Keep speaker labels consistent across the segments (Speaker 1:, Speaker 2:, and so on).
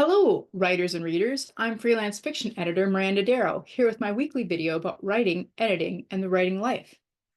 Speaker 1: Hello, writers and readers. I'm freelance fiction editor Miranda Darrow, here with my weekly video about writing, editing, and the writing life.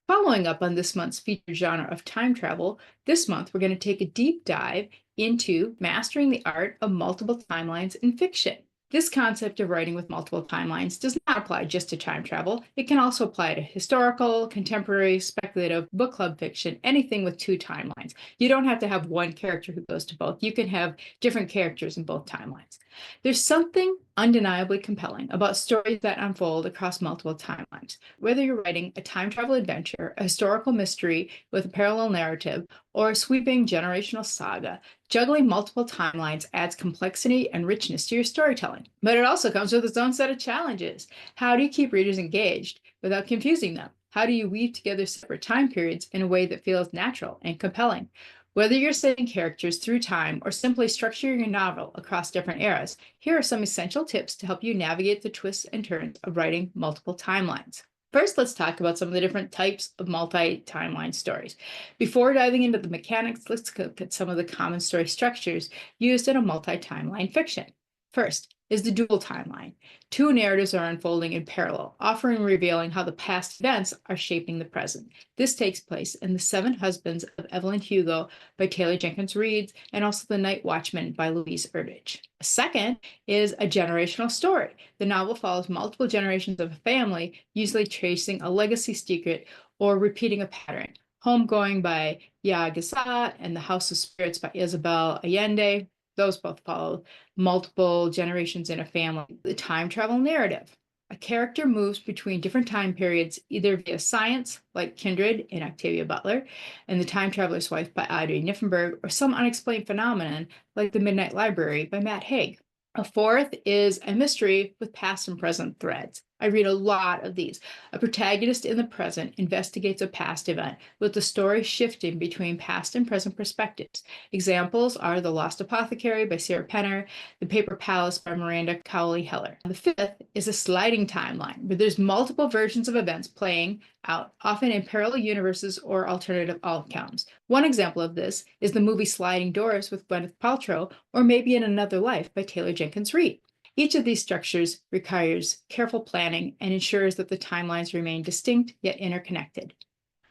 Speaker 1: Following up on this month's featured genre of time travel, this month we're going to take a deep dive into mastering the art of multiple timelines in fiction. This concept of writing with multiple timelines does not apply just to time travel. It can also apply to historical, contemporary, speculative, book club fiction, anything with two timelines. You don't have to have one character who goes to both. You can have different characters in both timelines. There's something undeniably compelling about stories that unfold across multiple timelines. Whether you're writing a time travel adventure, a historical mystery with a parallel narrative, or a sweeping generational saga, juggling multiple timelines adds complexity and richness to your storytelling. But it also comes with its own set of challenges. How do you keep readers engaged without confusing them? How do you weave together separate time periods in a way that feels natural and compelling? Whether you're setting characters through time or simply structuring your novel across different eras, here are some essential tips to help you navigate the twists and turns of writing multiple timelines. First, let's talk about some of the different types of multi-timeline stories. Before diving into the mechanics, let's look at some of the common story structures used in a multi-timeline fiction. First is the dual timeline. Two narratives are unfolding in parallel, often revealing how the past events are shaping the present. This takes place in The Seven Husbands of Evelyn Hugo by Taylor Jenkins Reid and also The Night Watchman by Louise Erdrich. Second is a generational story. The novel follows multiple generations of a family, usually tracing a legacy secret or repeating a pattern. Homegoing by Ya Gasa and The House of Spirits by Isabel Allende. Those both follow multiple generations in a family. The time travel narrative. A character moves between different time periods, either via science, like Kindred in Octavia Butler, and The Time Traveler's Wife by Audrey Niffenberg, or some unexplained phenomenon, like The Midnight Library by Matt Haig. A fourth is a mystery with past and present threads. I read a lot of these. A protagonist in the present investigates a past event, with the story shifting between past and present perspectives. Examples are The Lost Apothecary by Sarah Penner, The Paper Palace by Miranda Cowley-Heller. The fifth is a sliding timeline, where there's multiple versions of events playing out, often in parallel universes or alternative outcomes. One example of this is the movie Sliding Doors with Gwyneth Paltrow, or Maybe in Another Life by Taylor Jenkins Reid. Each of these structures requires careful planning and ensures that the timelines remain distinct yet interconnected.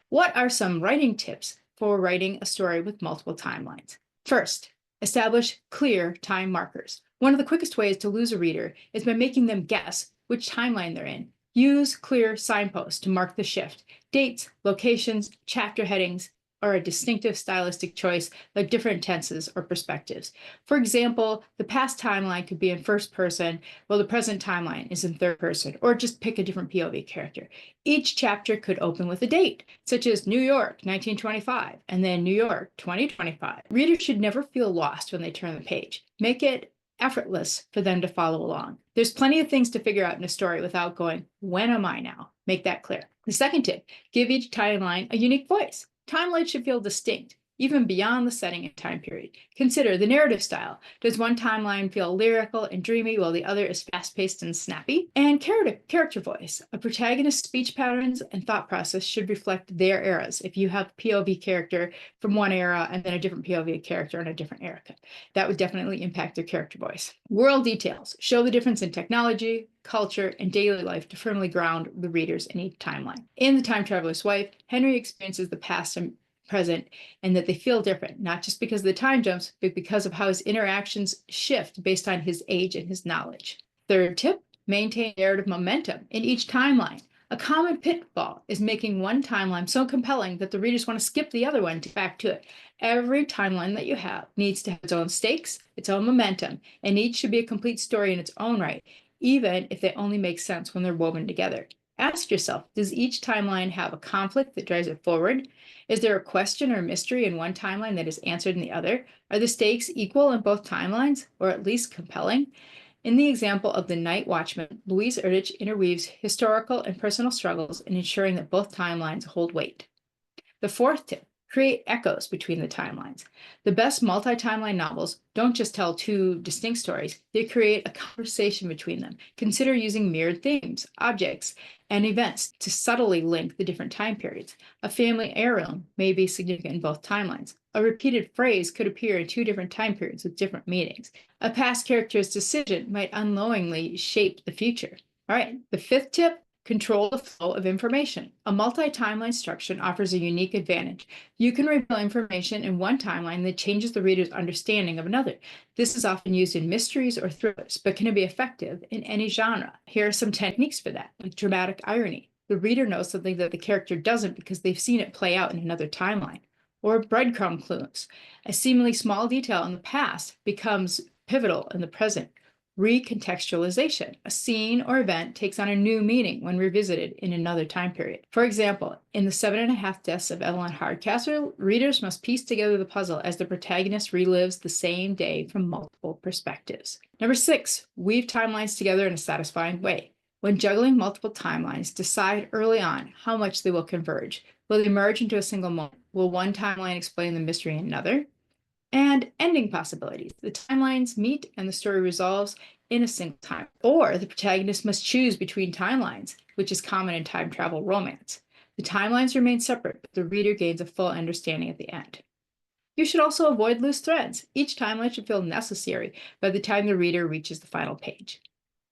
Speaker 1: What are some writing tips for writing a story with multiple timelines? First, establish clear time markers. One of the quickest ways to lose a reader is by making them guess which timeline they're in. Use clear signposts to mark the shift. Dates, locations, chapter headings, or a distinctive stylistic choice like different tenses or perspectives. For example, the past timeline could be in first person, while the present timeline is in third person, or just pick a different POV character. Each chapter could open with a date, such as New York, 1925, and then New York, 2025. Readers should never feel lost when they turn the page. Make it effortless for them to follow along. There's plenty of things to figure out in a story without going, when am I now? Make that clear. The second tip, give each timeline a unique voice. Timelines should feel distinct, even beyond the setting and time period. Consider the narrative style. Does one timeline feel lyrical and dreamy while the other is fast-paced and snappy? And character voice. A protagonist's speech patterns and thought process should reflect their eras. If you have a POV character from one era and then a different POV character in a different era, that would definitely impact their character voice. World details. Show the difference in technology, culture, and daily life to firmly ground the readers in each timeline. In The Time Traveler's Wife, Henry experiences the past and present and that they feel different, not just because of the time jumps, but because of how his interactions shift based on his age and his knowledge. Third tip, maintain narrative momentum in each timeline. A common pitfall is making one timeline so compelling that the readers want to skip the other one to get back to it. Every timeline that you have needs to have its own stakes, its own momentum, and each should be a complete story in its own right, even if they only make sense when they're woven together. Ask yourself, does each timeline have a conflict that drives it forward? Is there a question or mystery in one timeline that is answered in the other? Are the stakes equal in both timelines, or at least compelling? In the example of The Night Watchman, Louise Erdrich interweaves historical and personal struggles in ensuring that both timelines hold weight. The fourth tip, Create echoes between the timelines. The best multi-timeline novels don't just tell two distinct stories, they create a conversation between them. Consider using mirrored themes, objects, and events to subtly link the different time periods. A family heirloom may be significant in both timelines. A repeated phrase could appear in two different time periods with different meanings. A past character's decision might unknowingly shape the future. All right, the fifth tip: control the flow of information. A multi-timeline structure offers a unique advantage. You can reveal information in one timeline that changes the reader's understanding of another. This is often used in mysteries or thrillers, but can be effective in any genre. Here are some techniques for that, like dramatic irony. The reader knows something that the character doesn't because they've seen it play out in another timeline. Or breadcrumb clues. A seemingly small detail in the past becomes pivotal in the present. Recontextualization. A scene or event takes on a new meaning when revisited in another time period. For example, in The 7.5 Deaths of Evelyn Hardcastle, readers must piece together the puzzle as the protagonist relives the same day from multiple perspectives. Number 6, weave timelines together in a satisfying way. When juggling multiple timelines, decide early on how much they will converge. Will they merge into a single moment? Will one timeline explain the mystery in another? And ending possibilities. The timelines meet and the story resolves in a single time. Or the protagonist must choose between timelines, which is common in time travel romance. The timelines remain separate, but the reader gains a full understanding at the end. You should also avoid loose threads. Each timeline should feel necessary by the time the reader reaches the final page.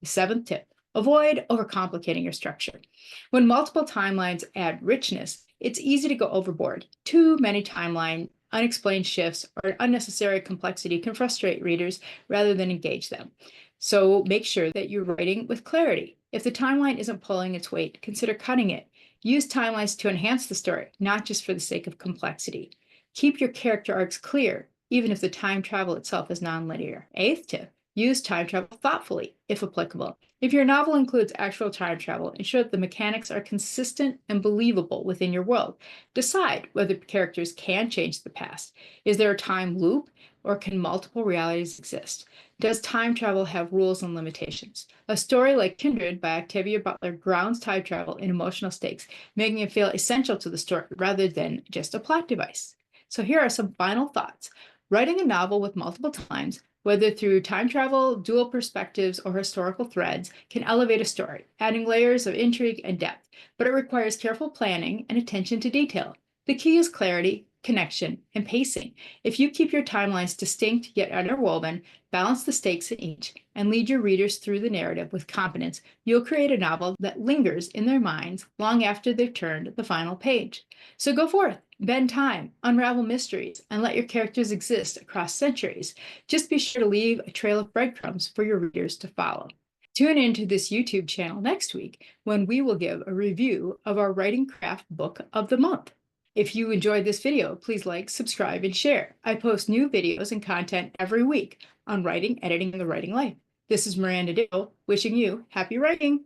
Speaker 1: The seventh tip: avoid overcomplicating your structure. When multiple timelines add richness, it's easy to go overboard. Too many timeline unexplained shifts or unnecessary complexity can frustrate readers rather than engage them. So make sure that you're writing with clarity. If the timeline isn't pulling its weight, consider cutting it. Use timelines to enhance the story, not just for the sake of complexity. Keep your character arcs clear, even if the time travel itself is nonlinear. Eighth tip: use time travel thoughtfully, if applicable. If your novel includes actual time travel, ensure that the mechanics are consistent and believable within your world. Decide whether characters can change the past. Is there a time loop, or can multiple realities exist? Does time travel have rules and limitations? A story like Kindred by Octavia Butler grounds time travel in emotional stakes, making it feel essential to the story rather than just a plot device. So here are some final thoughts. Writing a novel with multiple times, whether through time travel, dual perspectives, or historical threads, can elevate a story, adding layers of intrigue and depth, but it requires careful planning and attention to detail. The key is clarity, connection, and pacing. If you keep your timelines distinct yet interwoven, balance the stakes in each, and lead your readers through the narrative with confidence, you'll create a novel that lingers in their minds long after they've turned the final page. So go forth, bend time, unravel mysteries, and let your characters exist across centuries. Just be sure to leave a trail of breadcrumbs for your readers to follow. Tune into this YouTube channel next week when we will give a review of our Writing Craft Book of the Month. If you enjoyed this video, please like, subscribe, and share. I post new videos and content every week on writing, editing, and the writing life. This is Miranda Darrow, wishing you happy writing.